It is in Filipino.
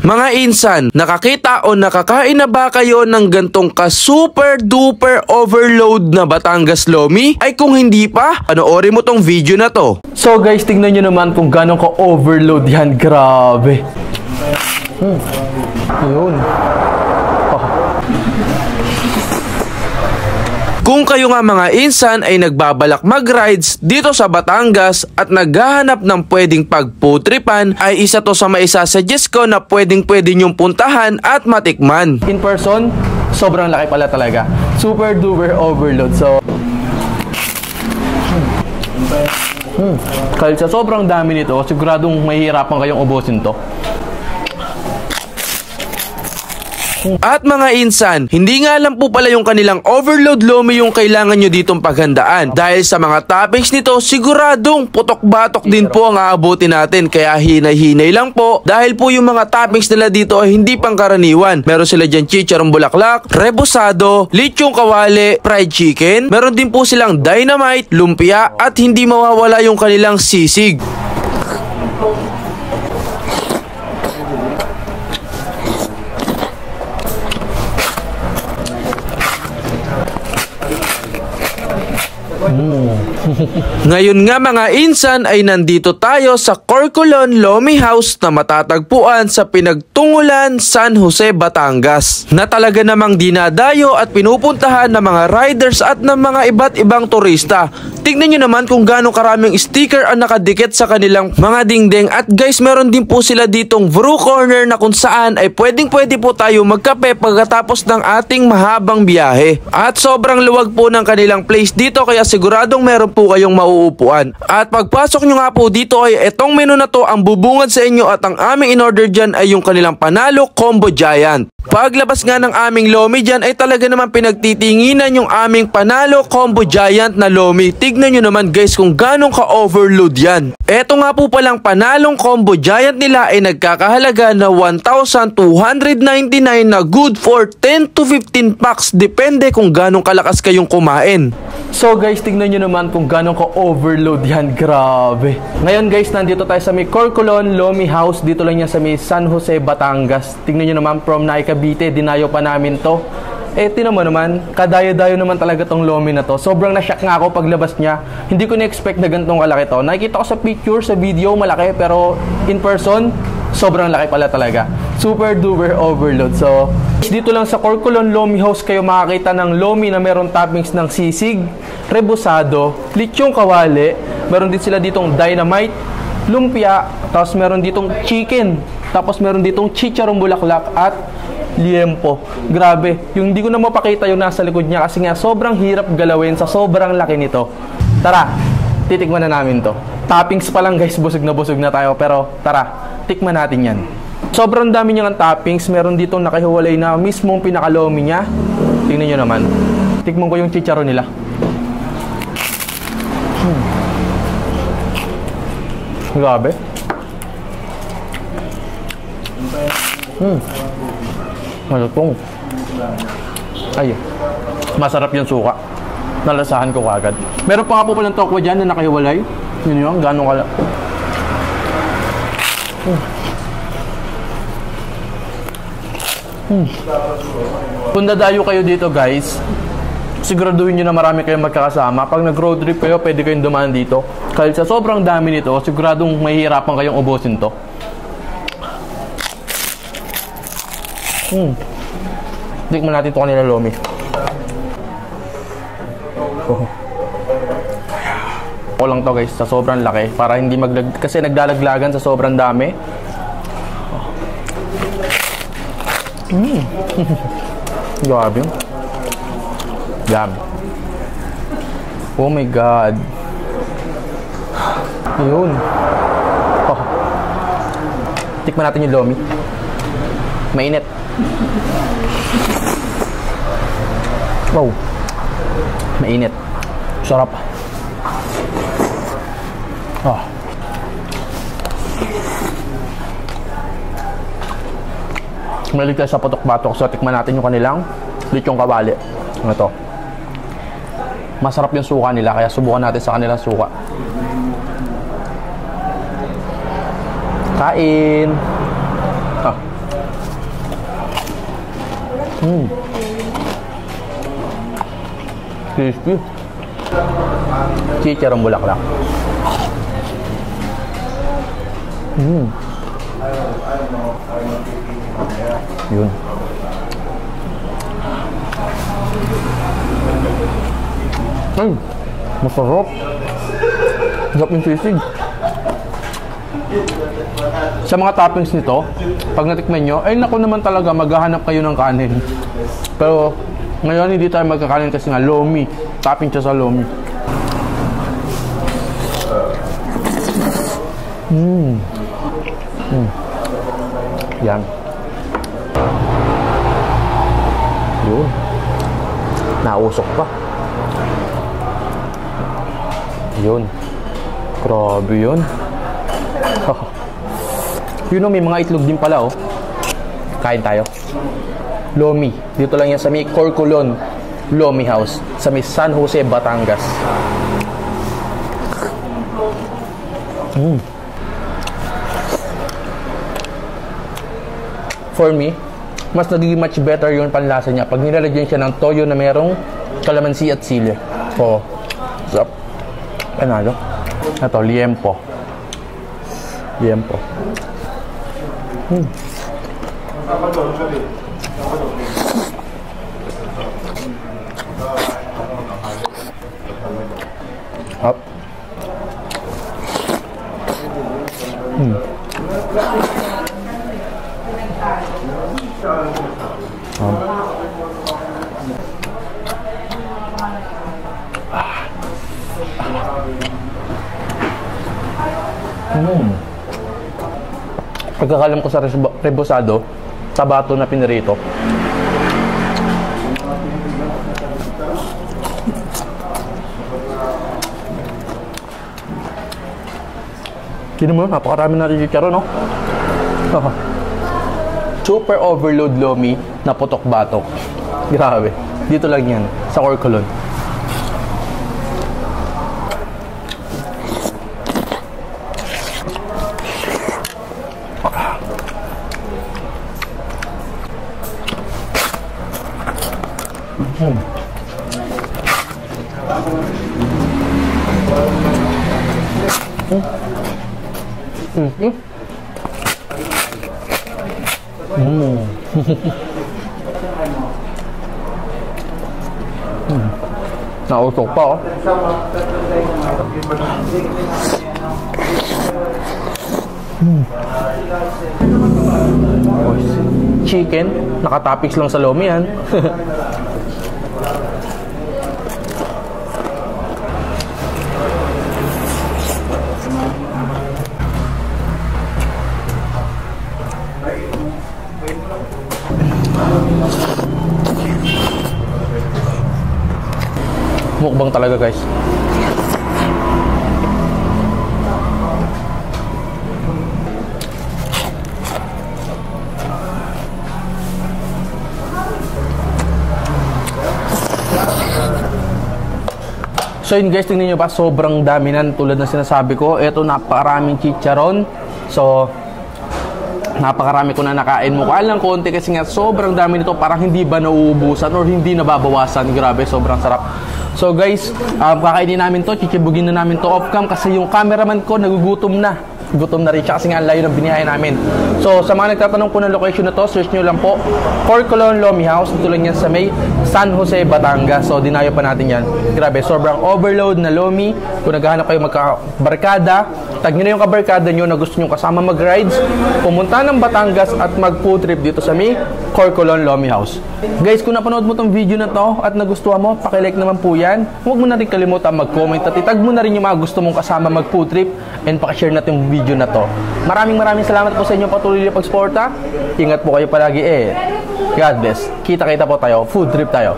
Mga insan, nakakita o nakakain na ba kayo ng gantong ka-super duper overload na Batangas Lomi? Ay kung hindi pa, panoorin mo tong video na to. So guys, tingnan nyo naman kung gano'ng ka-overload yan. Grabe. Yun. Kung kayo nga mga insan ay nagbabalak mag-rides dito sa Batangas at naghahanap ng pwedeng pagputripan, ay isa to sa maisasuggest ko na pwede nyong puntahan at matikman. In person, sobrang laki pala talaga. Super duper overload. So, kahit sa sobrang dami nito, siguradong mahihirapan kayong ubusin to. At mga insan, hindi nga lang po pala yung kanilang overload Lomi yung kailangan nyo ditong paghandaan. Dahil sa mga toppings nito, siguradong putok-batok din po ang aabutin natin. Kaya hinay-hinay lang po. Dahil po yung mga toppings nila dito ay hindi pangkaraniwan. Meron sila dyan chicharong bulaklak, rebusado, lechong kawali, fried chicken. Meron din po silang dynamite, lumpia, at hindi mawawala yung kanilang sisig. Ngayon nga mga insan ay nandito tayo sa Corcolon Lomi House na matatagpuan sa Pinagtungulan, San Jose, Batangas, na talaga namang dinadayo at pinupuntahan ng mga riders at ng mga iba't ibang turista. Tignan nyo naman kung gaano karaming sticker ang nakadikit sa kanilang mga dingding. At guys, meron din po sila ditong brew corner na kung saan ay pwede po tayo magkape pagkatapos ng ating mahabang biyahe. At sobrang luwag po ng kanilang place dito, kaya siguradong meron po kayong mauupuan. At pagpasok nyo nga po dito ay etong menu na to ang bubungad sa inyo, at ang aming in-order dyan ay yung kanilang Panalo Combo Giant. Paglabas nga ng aming Lomi dyan ay talaga naman pinagtitinginan yung aming Panalo Combo Giant na Lomi. Tignan nyo naman guys kung ganong ka-overload yan. Eto nga po palang Panalong Combo Giant nila ay nagkakahalaga na 1,299 na good for 10 to 15 packs. Depende kung ganong kalakas kayong kumain. So guys, tignan nyo naman kung gano'ng ka-overload yan. Grabe. Ngayon guys, nandito tayo sa may Corcolon Lomi House. Dito lang yan sa may San Jose, Batangas. Tignan nyo naman from Naika, Cavite. Dinayo pa namin to. Tinan mo naman, kadayo-dayo naman talaga tong Lomi na to. Sobrang na-shock nga ako paglabas niya. Hindi ko na-expect na ganitong kalaki to. Nakikita ko sa picture, sa video, malaki. Pero in person, sobrang laki pala talaga. Super duper overload. So, dito lang sa Corcolon Lomi House kayo makakita ng Lomi na meron toppings ng sisig, rebusado, lechong kawali, meron din sila ditong dynamite, lumpia, tapos meron ditong chicken, tapos meron ditong chicharong bulaklak at liempo. Grabe, yung hindi ko na mapakita yung nasa likod niya kasi nga sobrang hirap galawin sa sobrang laki nito. Tara, titikman na namin to. Toppings pa lang guys, busog na tayo, pero tara, tikman natin yan. Sobrang dami niyang toppings. Meron ditong nakahiwalay na mismong pinakalomi niya. Tingnan nyo naman. Tikman ko yung chicharo nila. Grabe. Malutong. Ay, masarap yung suka. Nalasahan ko kagad. Meron pa nga po palang tokwa dyan na nakahiwalay. Yun yun, gano'ng kala. Kung dadayo kayo dito guys, siguraduhin nyo na marami kayong magkakasama. Pag nag-road trip kayo, pwede kayong dumaan dito. Kahit sa sobrang dami nito, siguradong mahihirapan kayong ubusin to. Tikman natin ito kanila Lomi. Ako lang to guys, sa sobrang laki. Para hindi kasi naglalaglagan sa sobrang dami. Grabe. Yum. Oh my God. Ayun. Oh. Tikman natin yung Lomi. Mainit. Wow. Mainit. Sarap. Oh. Malig tayo sa putok-batok. So, tikman natin yung kanilang lechong kawali. Ito. Masarap yung suka nila, kaya subukan natin sa kanilang suka. Kain! Ah. Crispy. Chicharong bulaklak. Yun. Ay, masarap. Sarap yung sisig. Sa mga toppings nito, pag natikman nyo, ay naku naman talaga, maghahanap kayo ng kanin. Pero ngayon hindi tayo magkakanin kasi nga lomi. Topping siya sa lomi. Yan. Yun. Nausok pa. Yun. Grabe yun. Yun o, may mga itlog din pala, oh. Kain tayo. Lomi. Dito lang yan sa may Corcolon Lomi House. Sa may San Jose, Batangas. For me, mas nagiging much better yung panlasa niya pag nilalagyan siya ng toyo na merong kalamansi at sili. So, sarap. Panalo. Ito, liempo. Liempo. Up. Pagkakalam ko sa rebosado, tabato na pinirito. Tignan mo, napakarami natin chicharon, no? Super overload lomi na putok-batok. Grabe. Dito lang yan, sa Corcolon. Nausok pa, oh. Chicken, nakatopics lang sa lomi yan. Mukbang talaga, guys. So yun guys, tingnan nyo ba, sobrang dami na tulad ng sinasabi ko. Ito, napakaraming chicharon. So napakarami ko na nakain mo. Kaya lang konti kasi nga sobrang dami nito, parang hindi ba nauubusan or hindi nababawasan. Grabe, sobrang sarap. So guys, kakainin namin to, chichibugin na namin to off cam kasi yung cameraman ko nagugutom na. Gutom na rin siya kasi nga ang layo ng biniyahe namin. So sa mga nagtatanong po ng location na to, search nyo lang po Corcolon Lomi House. Dito lang yan sa may San Jose, Batangas. So dinayo pa natin yan. Grabe, sobrang overload na lomi. Kung naghahanap kayo magkabarkada, tag nyo na yung kabarkada nyo na gusto nyo kasama mag-rides, pumunta ng Batangas at mag-food trip dito sa may Corcolon Lomi House. Guys, kung napanood mo tong video na to at nagustuhan mo, pakilike naman po yan. Huwag mo na rin kalimutan mag-comment at itag mo na rin yung mga gusto mong kasama mag-food trip and pakishare na yung video na to. Maraming salamat po sa inyong patuloy na pagsuporta. Ingat po kayo palagi. God bless. Kita-kita po tayo. Food trip tayo.